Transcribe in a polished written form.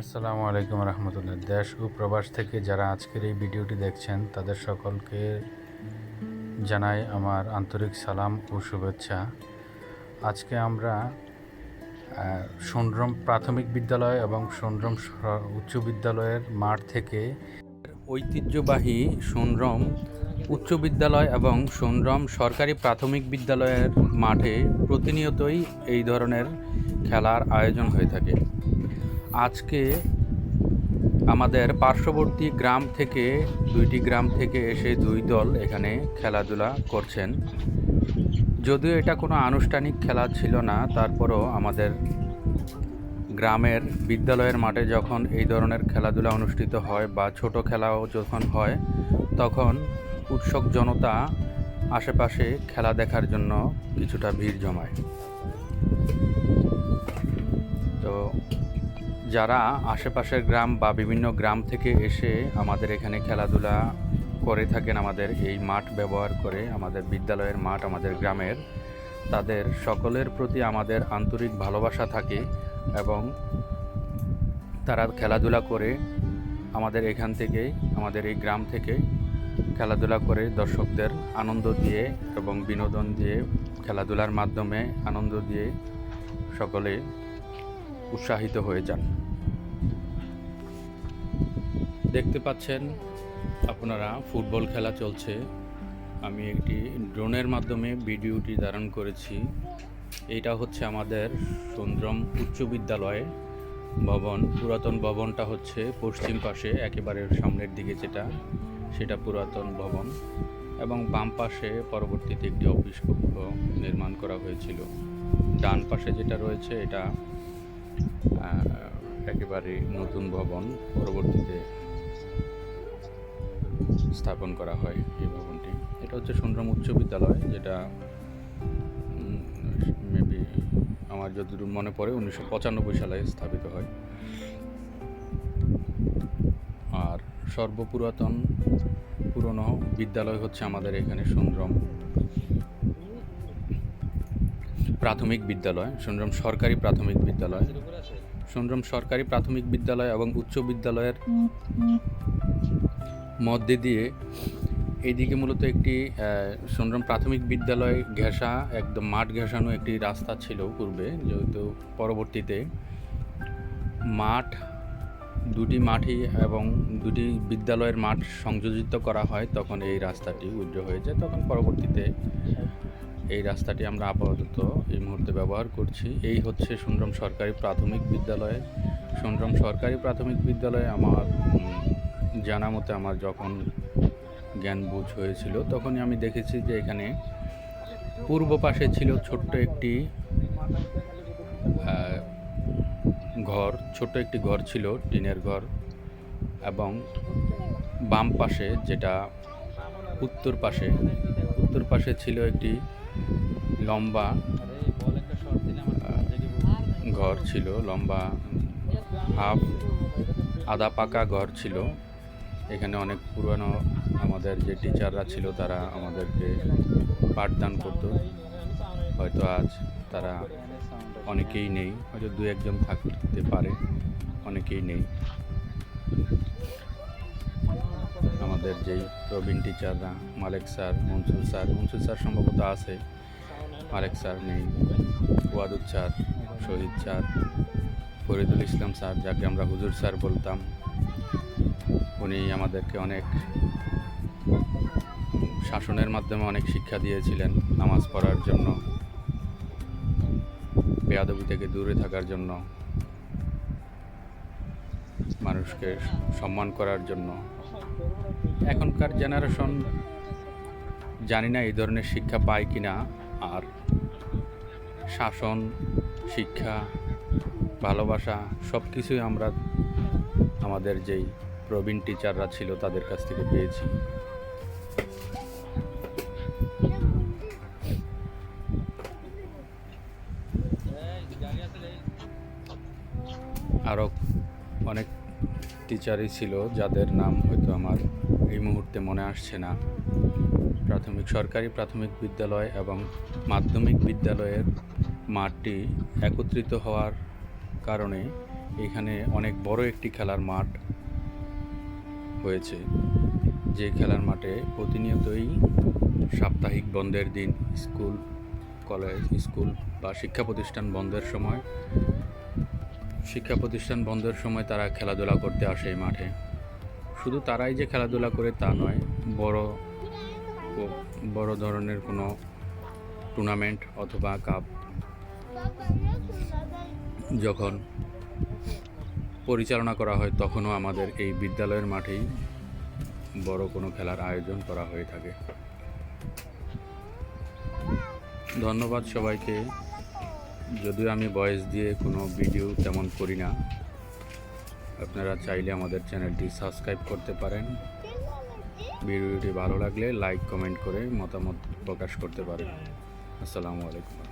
আসসালামু আলাইকুম রহমতুল্লাহ। দেশ ও প্রবাস থেকে যারা আজকের এই ভিডিওটি দেখছেন তাদের সকলকে জানাই আমার আন্তরিক সালাম ও শুভেচ্ছা। আজকে আমরা সুনরম প্রাথমিক বিদ্যালয় এবং সুনরম উচ্চ বিদ্যালয়ের মাঠ থেকে ঐতিহ্যবাহী সুনরম উচ্চ বিদ্যালয় এবং সুনরম সরকারি প্রাথমিক বিদ্যালয়ের মাঠে প্রতিনিয়তই এই ধরনের খেলার আয়োজন হয়ে থাকে। আজকে আমাদের পার্শ্ববর্তী গ্রাম থেকে দুইটি গ্রাম থেকে এসে দুই দল এখানে খেলাধুলা করছেন। যদিও এটা কোনো আনুষ্ঠানিক খেলা ছিল না, তারপরও আমাদের গ্রামের বিদ্যালয়ের মাঠে যখন এই ধরনের খেলাধুলা অনুষ্ঠিত হয় বা ছোট খেলাও যখন হয়, তখন উৎসুক জনতা আশেপাশে খেলা দেখার জন্য কিছুটা ভিড় জমায়। তো যারা আশেপাশের গ্রাম বা বিভিন্ন গ্রাম থেকে এসে আমাদের এখানে খেলাধুলা করে থাকেন, আমাদের এই মাঠ ব্যবহার করে, আমাদের বিদ্যালয়ের মাঠ আমাদের গ্রামের, তাদের সকলের প্রতি আমাদের আন্তরিক ভালোবাসা থাকে এবং তারা খেলাধুলা করে আমাদের এখান থেকে, আমাদের এই গ্রাম থেকে খেলাধুলা করে দর্শকদের আনন্দ দিয়ে এবং বিনোদন দিয়ে, খেলাধুলার মাধ্যমে আনন্দ দিয়ে সকলে উৎসাহিত হয়ে যান। দেখতে পাচ্ছেন আপনারা ফুটবল খেলা চলছে। আমি একটি ড্রোনের মাধ্যমে ভিডিওটি ধারণ করেছি। এইটা হচ্ছে আমাদের সুনরম উচ্চ বিদ্যালয় ভবন। পুরাতন ভবনটা হচ্ছে পশ্চিম পাশে একেবারে সামনের দিকে সেটা পুরাতন ভবন, এবং বাম পাশে পরবর্তীতে একটি অফিস কক্ষ নির্মাণ করা হয়েছিল। ডান পাশে যেটা রয়েছে এটা একেবারে নতুন ভবন, পরবর্তীতে স্থাপন করা হয় এই ভবনটি। এটা হচ্ছে সুনরম উচ্চ বিদ্যালয়, যেটা মেবি আমার যতদূর মনে পড়ে 1995 সালে স্থাপিত হয়। আর পুরনো বিদ্যালয় হচ্ছে আমাদের এখানে সুনরম প্রাথমিক বিদ্যালয়, সুনরম সরকারি প্রাথমিক বিদ্যালয়। সুনরম সরকারি প্রাথমিক বিদ্যালয় এবং উচ্চ বিদ্যালয়ের মধ্যে দিয়ে এইদিকে মূলত একটি সুনরম প্রাথমিক বিদ্যালয় ঘেঁষা, একদম মাঠ ঘেঁষানো একটি রাস্তা ছিল পূর্বে, যেহেতু পরবর্তীতে দুটি মাঠই এবং দুটি বিদ্যালয়ের মাঠ সংযোজিত করা হয়, তখন এই রাস্তাটি উইথড্র হয়ে যায়। তখন পরবর্তীতে এই রাস্তাটি আমরা আপাতত এই মুহূর্তে ব্যবহার করছি। এই হচ্ছে সুনরম সরকারি প্রাথমিক বিদ্যালয়। সুনরম সরকারি প্রাথমিক বিদ্যালয়ে আমার জানা মতে, আমার যখন জ্ঞান বুঝ হয়েছিল তখনই আমি দেখেছি যে এখানে পূর্ব পাশে ছিল ছোট্ট একটি ঘর ছিল, টিনের ঘর, এবং বাম পাশে যেটা উত্তর পাশে ছিল একটি লম্বা ঘর ছিল, লম্বা আধা পাকা ঘর ছিল। এখানে অনেক পুরানো আমাদের যে টিচাররা ছিল তারা আমাদেরকে পাঠদান করতো। হয়তো আজ তারা অনেকেই নেই, হয়তো দু একজন থাকতে পারে, অনেকেই নেই। আমাদের যেই প্রবীণ টিচাররা, মালেক স্যার, মনসুর স্যার সম্ভবত আছে, মালেক স্যার নেই, ওয়াদুদ স্যার, শহীদ স্যার, ফরিদুল ইসলাম স্যার, যাকে আমরা হুজুর স্যার বলতাম, উনি আমাদেরকে অনেক শাসনের মাধ্যমে অনেক শিক্ষা দিয়েছিলেন। নামাজ পড়ার জন্য, বেয়াদবি থেকে দূরে থাকার জন্য, মানুষকে সম্মান করার জন্য। এখনকার জেনারেশন জানি না এই ধরনের শিক্ষা পায় কিনা। আর শাসন, শিক্ষা, ভালোবাসা সব কিছুই আমরা আমাদের যেই প্রবীণ টিচাররা ছিল তাদের কাছ থেকে পেয়েছি। আরও অনেক টিচারই ছিল যাদের নাম হয়তো আমার এই মুহূর্তে মনে আসছে না। সরকারি প্রাথমিক বিদ্যালয় এবং মাধ্যমিক বিদ্যালয়ের মাঠটি একত্রিত হওয়ার কারণে এখানে অনেক বড় একটি খেলার মাঠ হয়েছে, যে খেলার মাঠে প্রতিনিয়তই সাপ্তাহিক বন্ধের দিন কলেজ স্কুল বা শিক্ষা প্রতিষ্ঠান বন্ধের সময় তারা খেলাধুলা করতে আসে এই মাঠে। শুধু তারাই যে খেলাধুলা করে তা নয়, বড় ধরনের কোনো টুর্নামেন্ট অথবা কাপ যখন পরিচালনা করা হয় তখনও আমাদের এই বিদ্যালয়ের মাঠেই বড় কোনো খেলার আয়োজন করা হয়ে থাকে। ধন্যবাদ সবাইকে। যদিও আমি ভয়েস দিয়ে কোনো ভিডিও তেমন করি না, আপনারা চাইলে আমাদের চ্যানেলটি সাবস্ক্রাইব করতে পারেন। ভিডিওটি ভালো লাগলে লাইক কমেন্ট করে মতামত প্রকাশ করতে পারেন। আসসালামু আলাইকুম।